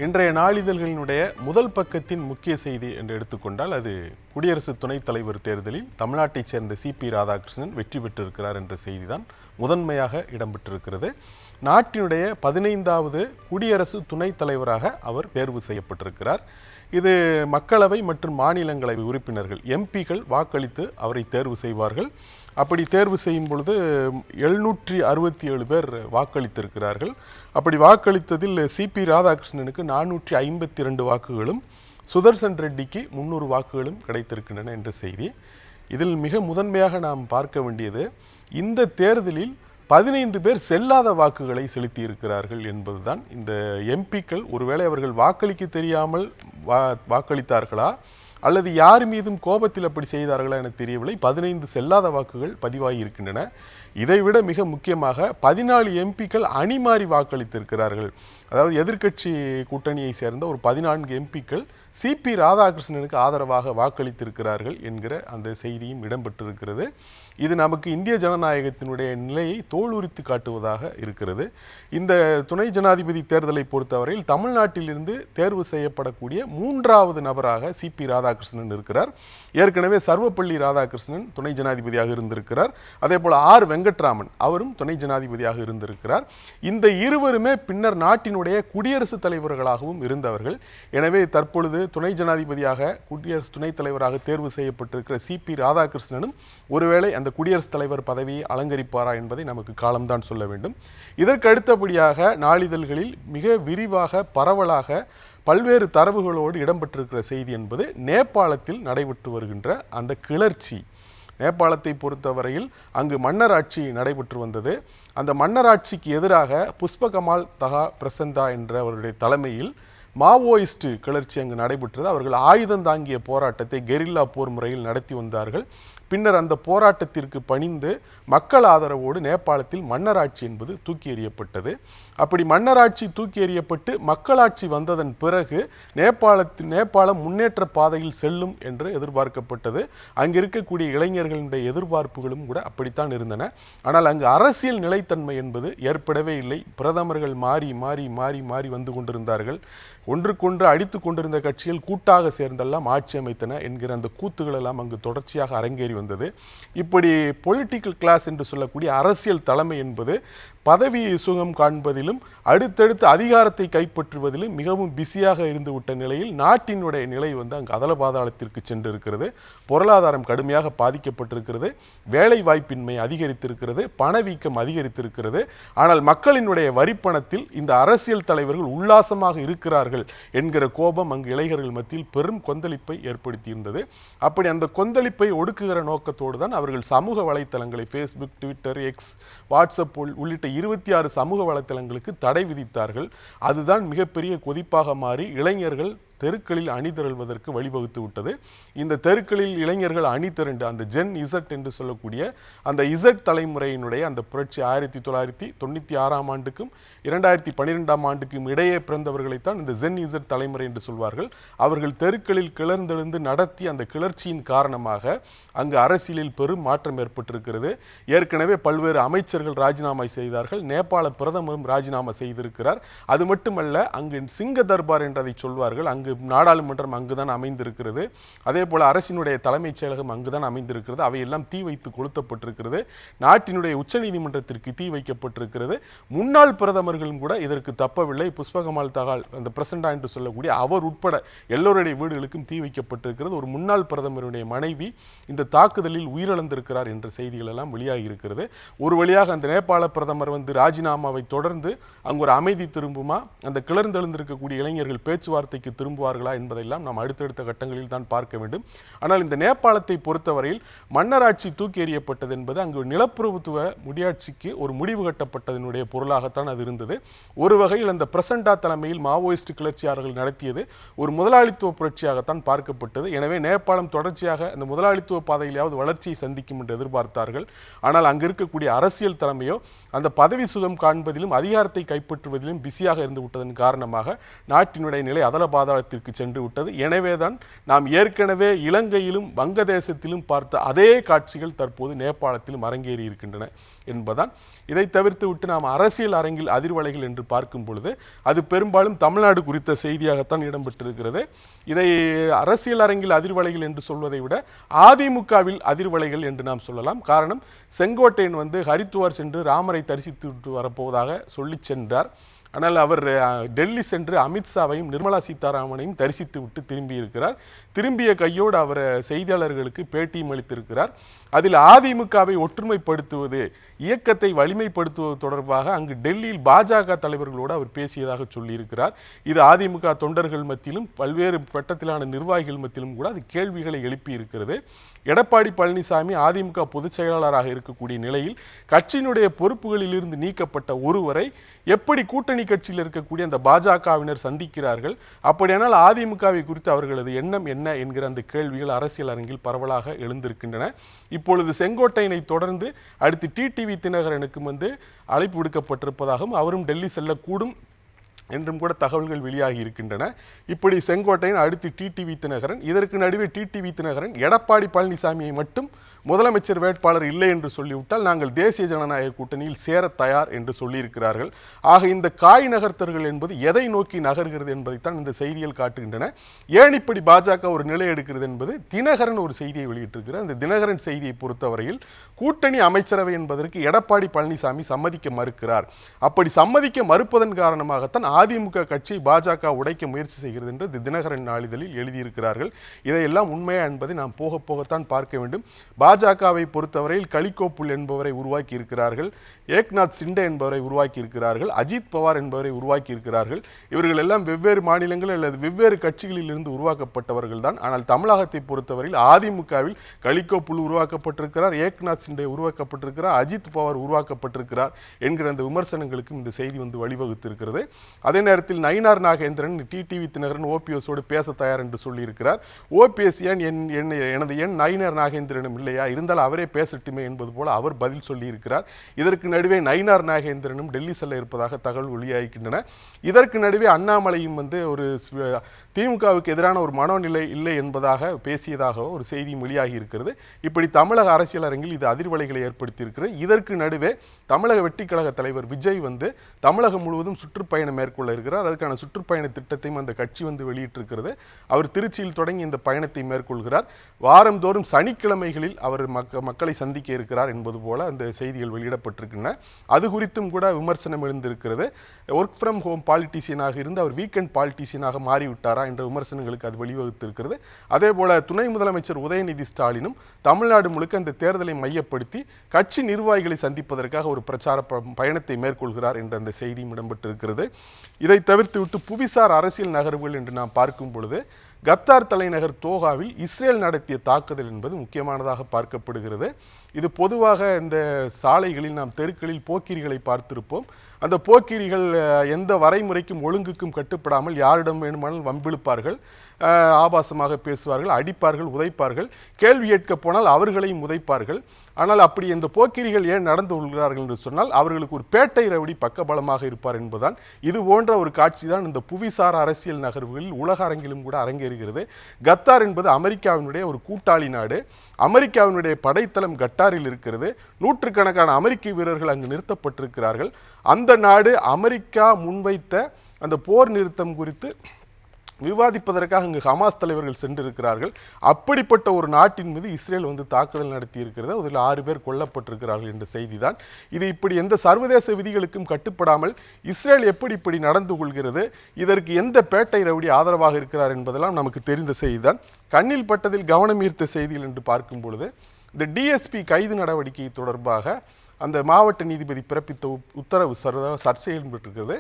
இன்றைய நாளிதழ்களினுடைய முதல் பக்கத்தின் முக்கிய செய்தி என்று எடுத்துக்கொண்டால் அது குடியரசு துணைத் தலைவர் தேர்தலில் தமிழ்நாட்டைச் சேர்ந்த சிபி ராதாகிருஷ்ணன் வெற்றி பெற்றிருக்கிறார் என்ற செய்திதான் முதன்மையாக இடம்பெற்றிருக்கிறது. நாட்டினுடைய 15வது குடியரசு துணைத் தலைவராக அவர் தேர்வு செய்யப்பட்டிருக்கிறார். இது மக்களவை மற்றும் மாநிலங்களவை உறுப்பினர்கள் எம்பிக்கள் வாக்களித்து அவரை தேர்வு செய்வார்கள். அப்படி தேர்வு செய்யும் பொழுது 767 பேர் வாக்களித்திருக்கிறார்கள். அப்படி வாக்களித்ததில் சிபி ராதாகிருஷ்ணனுக்கு 452 வாக்குகளும் சுதர்சன் ரெட்டிக்கு 300 வாக்குகளும் கிடைத்திருக்கின்றன என்ற செய்தி. இதில் மிக முதன்மையாக நாம் பார்க்க வேண்டியது இந்த தேர்தலில் 15 பேர் செல்லாத வாக்குகளை செலுத்தி இருக்கிறார்கள் என்பதுதான். இந்த எம்பிக்கள் ஒருவேளை அவர்கள் வாக்களிக்க தெரியாமல் வாக்களித்தார்களா அல்லது யார் மீதும் கோபத்தில் அப்படி செய்தார்களா என தெரியவில்லை. 15 செல்லாத வாக்குகள் பதிவாகி இருக்கின்றன. இதைவிட மிக முக்கியமாக 14 எம்பிக்கள் அணி மாறி வாக்களித்திருக்கிறார்கள். அதாவது எதிர்க்கட்சி கூட்டணியை சேர்ந்த ஒரு 14 எம்பிக்கள் சிபி ராதாகிருஷ்ணனுக்கு ஆதரவாக வாக்களித்திருக்கிறார்கள் என்கிற அந்த செய்தியும் இடம்பெற்றிருக்கிறது. இது நமக்கு இந்திய ஜனநாயகத்தினுடைய நிலையை தோலுரித்து காட்டுவதாக இருக்கிறது. இந்த துணை ஜனாதிபதி தேர்தலை பொறுத்தவரையில் தமிழ்நாட்டிலிருந்து தேர்வு செய்யப்படக்கூடிய 3வது நபராக சிபி ராதாகிருஷ்ணன் இருக்கிறார். ஏற்கனவே சர்வப்பள்ளி ராதாகிருஷ்ணன் துணை ஜனாதிபதியாக இருந்திருக்கிறார். அதே போல ஆர் வெங்கட்ராமன் அவரும் துணை ஜனாதிபதியாக இருந்திருக்கிறார். இந்த இருவருமே பின்னர் நாட்டினுடைய குடியரசுத் தலைவர்களாகவும் இருந்தவர்கள். எனவே தற்பொழுது துணை ஜனாதிபதியாக குடியரசு துணைத் தலைவராக தேர்வு செய்யப்பட்டிருக்கிற சிபி ராதாகிருஷ்ணனும் ஒருவேளை அந்த குடியரசுத் தலைவர் பதவியை அலங்கரிப்பாரா என்பதை நமக்கு காலம்தான் சொல்ல வேண்டும். இதற்கு அடுத்தபடியாக நாளிதழ்களில் மிக விரிவாக பரவலாக பல்வேறு தரவுகளோடு இடம்பெற்றிருக்கிற செய்தி என்பது நேபாளத்தில் நடைபெற்று வருகின்ற அந்த கிளர்ச்சி. நேபாளத்தை பொறுத்தவரையில் அங்கு மன்னராட்சி நடைபெற்று வந்தது. அந்த மன்னராட்சிக்கு எதிராக புஷ்பகமால் தகா பிரசந்தா என்ற அவருடைய தலைமையில் மாவோயிஸ்ட் கிளர்ச்சி அங்கு நடைபெற்றது. அவர்கள் ஆயுதம் தாங்கிய போராட்டத்தை கெரில்லா போர் முறையில் நடத்தி வந்தார்கள். பின்னர் அந்த போராட்டத்திற்கு பணிந்து மக்கள் ஆதரவோடு நேபாளத்தில் மன்னராட்சி என்பது தூக்கி எறியப்பட்டது. அப்படி மன்னராட்சி தூக்கி எறியப்பட்டு மக்களாட்சி வந்ததன் பிறகு நேபாளம் முன்னேற்ற பாதையில் செல்லும் என்று எதிர்பார்க்கப்பட்டது. அங்கு இருக்கக்கூடிய இளைஞர்களுடைய எதிர்பார்ப்புகளும் கூட அப்படித்தான் இருந்தன. ஆனால் அங்கு அரசியல் நிலைத்தன்மை என்பது ஏற்படவே இல்லை. பிரதமர்கள் மாறி மாறி மாறி மாறி வந்து கொண்டிருந்தார்கள். ஒன்றுக்கொன்று அடித்து கொண்டிருந்த கட்சிகள் கூட்டாக சேர்ந்தெல்லாம் ஆட்சி அமைத்தன என்கிற அந்த கூத்துகள் எல்லாம் அங்கு தொடர்ச்சியாக அரங்கேறி வந்தது. இப்படி பொலிட்டிக்கல் கிளாஸ் என்று சொல்லக்கூடிய அரசியல் தலைமை என்பது பதவி சுகம் காண்பதிலும் அடுத்தடுத்து அதிகாரத்தை கைப்பற்றுவதிலும் மிகவும் பிஸியாக இருந்துவிட்ட நிலையில் நாட்டினுடைய நிலை அங்கு அதல பாதாளத்திற்கு சென்றிருக்கிறது. பொருளாதாரம் கடுமையாக பாதிக்கப்பட்டிருக்கிறது. வேலை வாய்ப்பின்மை அதிகரித்திருக்கிறது. பணவீக்கம் அதிகரித்திருக்கிறது. ஆனால் மக்களினுடைய வரிப்பணத்தில் இந்த அரசியல் தலைவர்கள் உல்லாசமாக இருக்கிறார்கள் என்கிற கோபம் அங்கு இளைஞர்கள் மத்தியில் பெரும் கொந்தளிப்பை ஏற்படுத்தியிருந்தது. அப்படி அந்த கொந்தளிப்பை ஒடுக்குகிற நோக்கத்தோடு தான் அவர்கள் சமூக வலைத்தளங்களை ஃபேஸ்புக், ட்விட்டர், எக்ஸ், வாட்ஸ்அப் உள்ளிட்ட 26 சமூக வலைத்தளங்களுக்கு தடை விதித்தார்கள். அதுதான் மிகப்பெரிய கொதிப்பாக மாறி இளைஞர்கள் தெருக்களில் அணிதிரள்வதற்கு வழிவகுத்து விட்டது. இந்த தெருக்களில் இளைஞர்கள் அணிதிரண்டு அந்த ஜென் இசட் என்று சொல்லக்கூடிய அந்த இசட் தலைமுறையினுடைய அந்த புரட்சி 1996ஆம் ஆண்டுக்கும் 2012ஆம் ஆண்டுக்கும் இடையே பிறந்தவர்களைத்தான் இந்த ஜென் இசட் தலைமுறை என்று சொல்வார்கள். அவர்கள் தெருக்களில் கிளர்ந்தெழுந்து நடத்தி அந்த கிளர்ச்சியின் காரணமாக அங்கு அரசியலில் பெரும் மாற்றம் ஏற்பட்டிருக்கிறது. ஏற்கனவே பல்வேறு அமைச்சர்கள் ராஜினாமா செய்தார்கள். நேபாள பிரதமரும் ராஜினாமா செய்திருக்கிறார். அது மட்டுமல்ல, அங்கு சிங்க தர்பார் என்றதை சொல்வார்கள். அங்கு நாடாளுமன்றம் அங்குதான் அமைந்திருக்கிறது. அதே போல அரசினுடைய தலைமைச் செயலகம் அங்குதான் அமைந்திருக்கிறது. அவையெல்லாம் தீ வைத்து கொளுத்தப்பட்டிருக்கிறது. நாட்டினுடைய உச்சநீதிமன்றத்திற்கு தீ வைக்கப்பட்டிருக்கிறது. முன்னாள் பிரதமர்களும் கூட இதற்கு தப்பவில்லை. புஷ்பகமால் தகால் அந்த பிரசண்டா என்று சொல்லக்கூடிய அவர் உட்பட எல்லோருடைய வீடுகளுக்கும் தீ வைக்கப்பட்டிருக்கிறது. ஒரு முன்னாள் பிரதமருடைய மனைவி இந்த தாக்குதலில் உயிரிழந்திருக்கிறார் என்ற செய்திகள் எல்லாம் வெளியாகி இருக்கிறது. ஒரு வழியாக அந்த நேபாள பிரதமர் ராஜினாமாவை தொடர்ந்து அங்கு ஒரு அமைதி திரும்புமா, அந்த கிளர்ந்தெழுந்திருக்கக்கூடிய இளைஞர்கள் பேச்சுவார்த்தைக்கு திரும்ப என்பதெல்லாம் நாம் அடுத்தடுத்த கட்டங்களில் தான் பார்க்க வேண்டும். ஆனால் இந்த நேபாளத்தை பொறுத்தவரையில் மன்னராட்சி தூக்கி எறியப்பட்டது என்பது அங்கு நிலப்பிரபுத்துவ முடியாட்சிக்கு ஒரு முடிவு கட்டப்பட்டதனுடைய பொருளாகத்தான் அது இருந்தது. ஒரு வகையில் அந்த பிரசண்டா தலைமையில் மாவோயிஸ்ட் கிளர்ச்சியாளர்கள் நடத்தியது ஒரு முதலாளித்துவ புரட்சியாகத்தான் பார்க்கப்பட்டது. எனவே நேபாளம் தொடர்ச்சியாக அந்த முதலாளித்துவ பாதையிலாவது வளர்ச்சியை சந்திக்கும் என்று எதிர்பார்த்தார்கள். ஆனால் அங்கு இருக்கக்கூடிய அரசியல் தலைமையோ அந்த பதவி சுகம் காண்பதிலும் அதிகாரத்தை கைப்பற்றுவதிலும் பிஸியாக இருந்து விட்டதன் காரணமாக நாட்டினுடைய நிலை அதல பாதாள நேபாளத்திற்கு சென்று விட்டது. எனவேதான் நாம் ஏற்கனவே இலங்கையிலும் வங்கதேசத்திலும் பார்த்த அதே காட்சிகள் தற்போது நேபாளத்திலும் அரங்கேறி இருக்கின்றன என்பதுதான். இதை தவிர்த்து விட்டு நாம் அரசியல் அரங்கில் அதிர்வலைகள் என்று பார்க்கும் பொழுது அது பெரும்பாலும் தமிழ்நாடு குறித்த செய்தியாகத்தான் இடம்பெற்றிருக்கிறது. இதை அரசியல் அரங்கில் அதிர்வலைகள் என்று சொல்வதை விட அதிமுகவில் அதிர்வலைகள் என்று நாம் சொல்லலாம். காரணம், செங்கோட்டையன் ஹரித்துவார் சென்று ராமரை தரிசித்து விட்டு வரப்போவதாக சொல்லி சென்றார். ஆனால் அவர் டெல்லி சென்று அமித்ஷாவையும் நிர்மலா சீதாராமனையும் தரிசித்து விட்டு திரும்பியிருக்கிறார். திரும்பிய கையோடு அவர் செய்தியாளர்களுக்கு பேட்டியும் அளித்திருக்கிறார். அதில் அதிமுகவை ஒற்றுமைப்படுத்துவது, இயக்கத்தை வலிமைப்படுத்துவது தொடர்பாக அங்கு டெல்லியில் பாஜக தலைவர்களோடு அவர் பேசியதாக சொல்லியிருக்கிறார். இது அதிமுக தொண்டர்கள் மத்தியிலும் பல்வேறு பட்டத்திலான நிர்வாகிகள் மத்தியிலும் கூட அது கேள்விகளை எழுப்பி இருக்கிறது. எடப்பாடி பழனிசாமி அதிமுக பொதுச் செயலாளராக இருக்கக்கூடிய நிலையில் கட்சியினுடைய பொறுப்புகளில் இருந்து நீக்கப்பட்ட ஒருவரை எப்படி கூட்டணி கட்சியில் இருக்கக்கூடிய அந்த பாஜகவினர் சந்திக்கிறார்கள்? அப்படியானால் அதிமுகவை குறித்து அவர்களது எண்ணம் என்ன என்கிற அந்த கேள்விகள் அரசியல் அரங்கில் பரவலாக எழுந்திருக்கின்றன. இப்பொழுது செங்கோட்டையனை தொடர்ந்து அடுத்து டிடிவி தினகரனுக்கும் அழைப்பு விடுக்கப்பட்டிருப்பதாகவும் அவரும் டெல்லி செல்லக்கூடும் என்றும் கூட தகவல்கள் வெளியாகி இருக்கின்றன. இப்படி செங்கோட்டையன் அடுத்து டிடிவி தினகரன், இதற்கு நடுவே டிடிவி தினகரன் எடப்பாடி பழனிசாமியை மட்டும் முதலமைச்சர் வேட்பாளர் இல்லை என்று சொல்லிவிட்டால் நாங்கள் தேசிய ஜனநாயக கூட்டணியில் சேர தயார் என்று சொல்லியிருக்கிறார்கள். ஆக இந்த காய் நகர்த்தர்கள் என்பது எதை நோக்கி நகர்கிறது என்பதைத்தான் இந்த செய்திகள் காட்டுகின்றன. ஏன் இப்படி பாஜக ஒரு நிலை எடுக்கிறது என்பது தினகரன் ஒரு செய்தியை வெளியிட்டிருக்கிறார். அந்த தினகரன் செய்தியை பொறுத்தவரையில் கூட்டணி அமைச்சரவை என்பதற்கு எடப்பாடி பழனிசாமி சம்மதிக்க மறுக்கிறார். அப்படி சம்மதிக்க மறுப்பதன் காரணமாகத்தான் அதிமுக கட்சி பாஜக உடைக்க முயற்சி செய்கிறது என்று தினகரன் நாளிதழில் எழுதியிருக்கிறார்கள். இதையெல்லாம் உண்மையா என்பதை நாம் போக போகத்தான் பார்க்க வேண்டும். பாஜகவை பொறுத்தவரையில் கலிகோப்புல் என்பவரை உருவாக்கி இருக்கிறார்கள், ஏக்நாத் சிண்டே என்பவரை உருவாக்கி இருக்கிறார்கள், அஜித் பவார் என்பவரை உருவாக்கி இருக்கிறார்கள். இவர்கள் எல்லாம் வெவ்வேறு மாநிலங்கள் அல்லது வெவ்வேறு கட்சிகளில் இருந்து உருவாக்கப்பட்டவர்கள் தான். ஆனால் தமிழகத்தை பொறுத்தவரையில் அதிமுகவில் கலிகோப்புல் உருவாக்கப்பட்டிருக்கிறார், ஏக்நாத் சிண்டே உருவாக்கப்பட்டிருக்கிறார், அஜித் பவார் உருவாக்கப்பட்டிருக்கிறார் என்கிற அந்த விமர்சனங்களுக்கும் இந்த செய்தி வழிவகுத்திருக்கிறது. அதே நேரத்தில் நயினார் நாகேந்திரன் டிடிவி தினகரன் ஓபிஎஸோடு பேச தயார் என்று சொல்லியிருக்கிறார். ஓபிஎஸ் ஏன் எனது எண் நயினார் நாகேந்திரனும் இல்லையா, இருந்தால் அவரே பேசட்டுமே என்பது போல அவர் பதில் சொல்லியிருக்கிறார். இதற்கு நடுவே நயினார் நாகேந்திரனும் டெல்லி செல்ல இருப்பதாக தகவல் வெளியாகின்றன. இதற்கு நடுவே அண்ணாமலையும் ஒரு திமுகவுக்கு எதிரான ஒரு மனோநிலை இல்லை என்பதாக பேசியதாக ஒரு செய்தி வெளியாகி இருக்கிறது. இப்படி தமிழக அரசியல் அரங்கில் இது அதிர்வலைகளை ஏற்படுத்தியிருக்கிறது. இதற்கு நடுவே தமிழக வெற்றி கழக தலைவர் விஜய் தமிழகம் முழுவதும் சுற்றுப்பயணம் மேற்கொள்ள இருக்கிறார். அதுக்கான சுற்றுப்பயண திட்டத்தையும் அந்த கட்சி வெளியிட்டிருக்கிறது. அவர் திருச்சியில் தொடங்கி இந்த பயணத்தை மேற்கொள்கிறார். வாரந்தோறும் சனிக்கிழமைகளில் அவர் மக்களை சந்திக்க இருக்கிறார் என்பது போல அந்த செய்திகள் வெளியிடப்பட்டிருக்கின்றன. அது குறித்தும் கூட விமர்சனம் எழுந்திருக்கிறது. ஒர்க் ஃப்ரம் ஹோம் பாலிட்டிஷியனாக இருந்து அவர் வீக்கெண்ட் பாலிட்டிஷியனாக மாறிவிட்டாரா என்ற விமர்சனங்களுக்கு அது வழிவகுத்திருக்கிறது. அதே போல துணை முதலமைச்சர் உதயநிதி ஸ்டாலினும் தமிழ்நாடு முழுக்க அந்த தேர்தலை மையப்படுத்தி கட்சி நிர்வாகிகளை சந்திப்பதற்காக ஒரு பிரச்சார பயணத்தை மேற்கொள்கிறார் என்ற அந்த செய்தியும் இடம்பெற்றிருக்கிறது. இதை தவிர்த்து விட்டு புவிசார் அரசியல் நகர்வுகள் என்று நாம் பார்க்கும் பொழுது கத்தார் தலைநகர் தோஹாவில் இஸ்ரேல் நடத்திய தாக்குதல் என்பது முக்கியமானதாக பார்க்கப்படுகிறது. இது பொதுவாக இந்த சாலைகளில் நாம் தெருக்களில் போக்கிரிகளை பார்த்திருப்போம். அந்த போக்கிரிகள் எந்த வரைமுறைக்கும் ஒழுங்குக்கும் கட்டுப்படாமல் யாரிடம் வேணுமானால் வம்பிழுப்பார்கள், ஆபாசமாக பேசுவார்கள், அடிப்பார்கள், உதைப்பார்கள், கேள்வி கேட்க போனால் அவர்களையும் உதைப்பார்கள். ஆனால் அப்படி இந்த போக்கிரிகள் ஏன் நடந்து கொள்கிறார்கள் என்று சொன்னால் அவர்களுக்கு ஒரு பேட்டை ரவுடி பக்கபலமாக இருப்பார் என்பதுதான். இது போன்ற ஒரு காட்சி தான் இந்த புவிசார் அரசியல் நகர்வுகளில் உலக அரங்கிலும் கூட அரங்கேறுகிறது. கத்தார் என்பது அமெரிக்காவினுடைய ஒரு கூட்டாளி நாடு. அமெரிக்காவினுடைய படைத்தளம் கட்டாரில் இருக்கிறது. நூற்றுக்கணக்கான அமெரிக்க வீரர்கள் அங்கு நிறுத்தப்பட்டிருக்கிறார்கள். அந்த நாடு அமெரிக்கா முன்வைத்த அந்த போர் நிறுத்தம் குறித்து விவாதிப்பதற்காக இங்கு ஹமாஸ் தலைவர்கள் சென்றிருக்கிறார்கள். அப்படிப்பட்ட ஒரு நாட்டின் மீது இஸ்ரேல் தாக்குதல் நடத்தி இருக்கிறது. அதில் 6 பேர் கொல்லப்பட்டிருக்கிறார்கள் என்ற செய்தி தான். இது இப்படி எந்த சர்வதேச விதிகளுக்கும் கட்டுப்படாமல் இஸ்ரேல் எப்படி இப்படி நடந்து கொள்கிறது, இதற்கு எந்த பேட்டை ரவுடி ஆதரவாக இருக்கிறார் என்பதெல்லாம் நமக்கு தெரிந்த செய்தி தான். கண்ணில் பட்டதில் கவனம் ஈர்த்த செய்திகள் என்று பார்க்கும் பொழுது இந்த டிஎஸ்பி கைது நடவடிக்கை தொடர்பாக அந்த மாவட்ட நீதிபதி பிறப்பித்த உத்தரவு சர்ச்சைகள் பெற்றிருக்கிறது.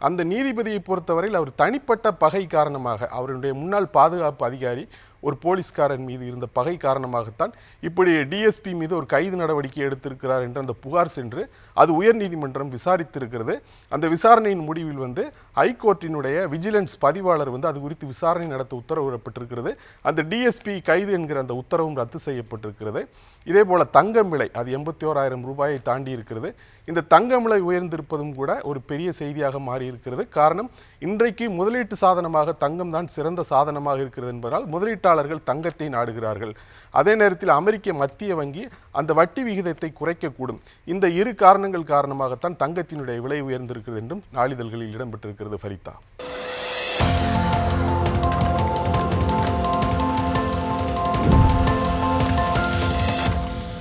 அந்த நீதிபதியை பொறுத்தவரையில் அவர் தனிப்பட்ட பகை காரணமாக அவருடைய முன்னாள் பாதுகாப்பு அதிகாரி ஒரு போலீஸ்காரன் மீது இருந்த பகை காரணமாகத்தான் இப்படி டிஎஸ்பி மீது ஒரு கைது நடவடிக்கை எடுத்திருக்கிறார் என்ற அந்த புகார் சென்று அது உயர்நீதிமன்றம் விசாரித்திருக்கிறது. அந்த விசாரணையின் முடிவில் ஹைகோர்ட்டினுடைய விஜிலன்ஸ் பதிவாளர் அது குறித்து விசாரணை நடத்த உத்தரவிடப்பட்டிருக்கிறது. அந்த டிஎஸ்பி கைது என்கிற அந்த உத்தரவும் ரத்து செய்யப்பட்டிருக்கிறது. இதே போல தங்கம் விலை அது 81,000 ரூபாயை தாண்டி இருக்கிறது. இந்த தங்கம் விலை உயர்ந்திருப்பதும் கூட ஒரு பெரிய செய்தியாக மாறி இருக்கிறது. காரணம், இன்றைக்கு முதலீட்டு சாதனமாக தங்கம் தான் சிறந்த சாதனமாக இருக்கிறது என்பதால் முதலீட்டாளர்கள் தங்கத்தை நாடுகிறார்கள். அதே நேரத்தில் அமெரிக்க மத்திய வங்கி அந்த வட்டி விகிதத்தை குறைக்கக்கூடும். இந்த இரு காரணங்கள் காரணமாகத்தான் தங்கத்தினுடைய விலை உயர்ந்திருக்கிறது என்றும் நாளிதழ்களில் இடம்பெற்றிருக்கிறது. ஃபரிதா.